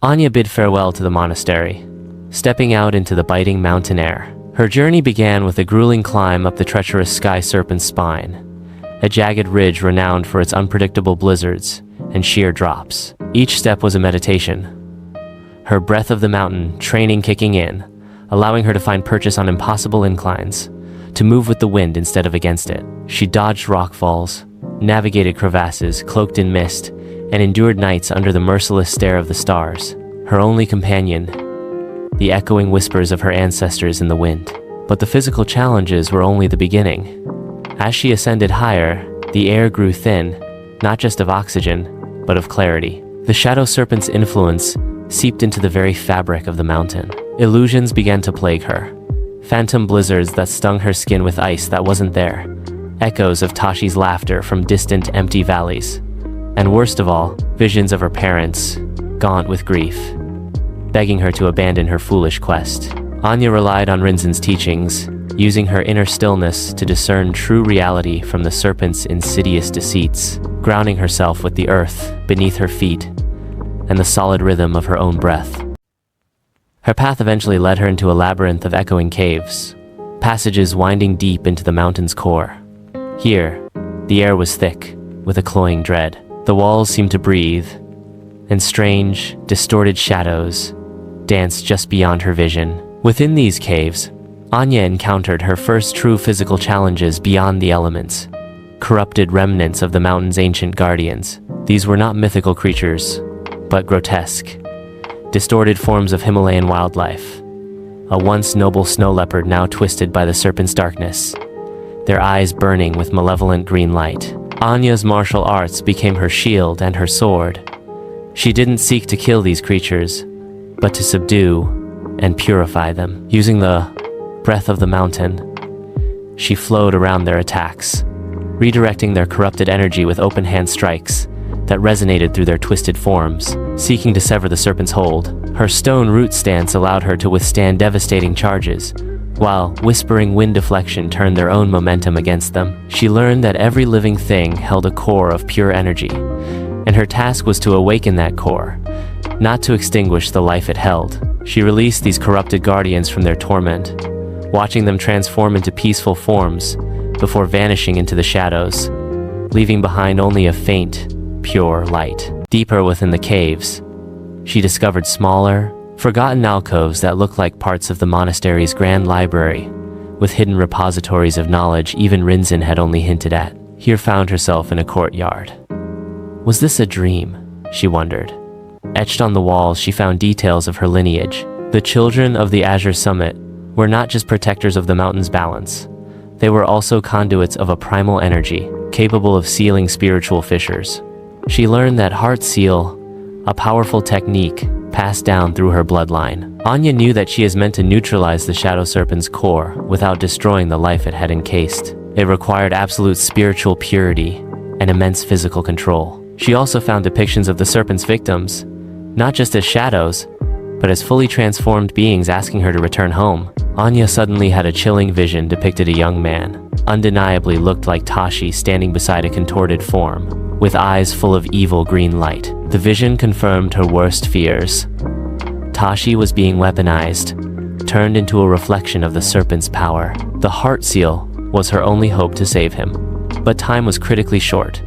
Anya bid farewell to the monastery, stepping out into the biting mountain air. Her journey began with a grueling climb up the treacherous sky serpent's spine, a jagged ridge renowned for its unpredictable blizzards and sheer drops. Each step was a meditation, her breath of the mountain training kicking in, allowing her to find purchase on impossible inclines, to move with the wind instead of against it. She dodged rockfalls, navigated crevasses cloaked in mist, and endured nights under the merciless stare of the stars, her only companion, the echoing whispers of her ancestors in the wind. But the physical challenges were only the beginning. As she ascended higher, the air grew thin, not just of oxygen, but of clarity. The shadow serpent's influence seeped into the very fabric of the mountain. Illusions began to plague her. Phantom blizzards that stung her skin with ice that wasn't there. Echoes of Tashi's laughter from distant, empty valleys. And worst of all, visions of her parents, gaunt with grief, begging her to abandon her foolish quest. Anya relied on Rinzen's teachings, using her inner stillness to discern true reality from the serpent's insidious deceits, grounding herself with the earth beneath her feet and the solid rhythm of her own breath. Her path eventually led her into a labyrinth of echoing caves, passages winding deep into the mountain's core. Here, the air was thick with a cloying dread. The walls seemed to breathe, and strange, distorted shadows danced just beyond her vision. Within these caves, Anya encountered her first true physical challenges beyond the elements, corrupted remnants of the mountain's ancient guardians. These were not mythical creatures, but grotesque, distorted forms of Himalayan wildlife. A once noble snow leopard now twisted by the serpent's darkness, their eyes burning with malevolent green light. Anya's martial arts became her shield and her sword. She didn't seek to kill these creatures, but to subdue and purify them. Using the breath of the mountain, she flowed around their attacks, redirecting their corrupted energy with open-hand strikes that resonated through their twisted forms, seeking to sever the serpent's hold. Her stone root stance allowed her to withstand devastating charges, while whispering wind deflection turned their own momentum against them. She learned that every living thing held a core of pure energy, and her task was to awaken that core, not to extinguish the life it held. She released these corrupted guardians from their torment, watching them transform into peaceful forms before vanishing into the shadows, leaving behind only a faint, pure light. Deeper within the caves, she discovered smaller, forgotten alcoves that looked like parts of the monastery's grand library, with hidden repositories of knowledge even Rinzen had only hinted at. Here found herself in a courtyard. Was this a dream? She wondered. Etched on the walls, she found details of her lineage. The children of the Azure Summit were not just protectors of the mountain's balance. They were also conduits of a primal energy, capable of sealing spiritual fissures. She learned that Heart Seal, a powerful technique passed down through her bloodline. Anya knew that she is meant to neutralize the Shadow Serpent's core without destroying the life it had encased. It required absolute spiritual purity and immense physical control. She also found depictions of the Serpent's victims, not just as shadows, but as fully transformed beings asking her to return home. Anya suddenly had a chilling vision depicted a young man, undeniably looked like Tashi standing beside a contorted form, with eyes full of evil green light. The vision confirmed her worst fears. Tashi was being weaponized, turned into a reflection of the Serpent's power. The Heart Seal was her only hope to save him. But time was critically short.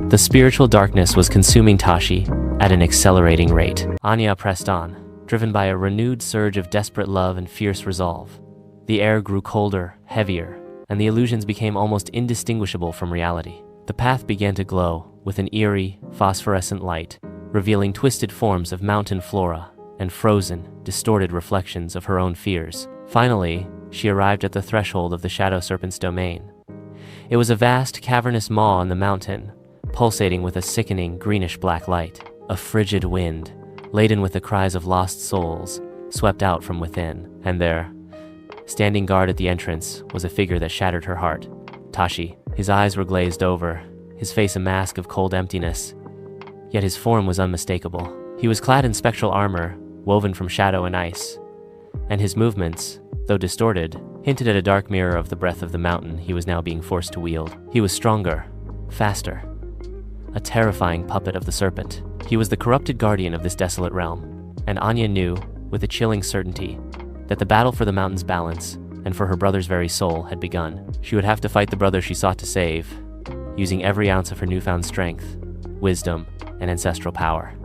The spiritual darkness was consuming Tashi at an accelerating rate. Anya pressed on, driven by a renewed surge of desperate love and fierce resolve. The air grew colder, heavier, and the illusions became almost indistinguishable from reality. The path began to glow with an eerie, phosphorescent light, revealing twisted forms of mountain flora and frozen, distorted reflections of her own fears. Finally, she arrived at the threshold of the Shadow Serpent's domain. It was a vast, cavernous maw on the mountain, pulsating with a sickening, greenish-black light. A frigid wind, laden with the cries of lost souls, swept out from within, and there, standing guard at the entrance, was a figure that shattered her heart. Tashi. His eyes were glazed over, his face a mask of cold emptiness, yet his form was unmistakable. He was clad in spectral armor, woven from shadow and ice, and his movements, though distorted, hinted at a dark mirror of the breath of the mountain he was now being forced to wield. He was stronger, faster, a terrifying puppet of the Serpent. He was the corrupted guardian of this desolate realm, And Anya knew, with a chilling certainty, that the battle for the mountain's balance, and for her brother's very soul, had begun. She would have to fight the brother she sought to save, using every ounce of her newfound strength, wisdom, and ancestral power.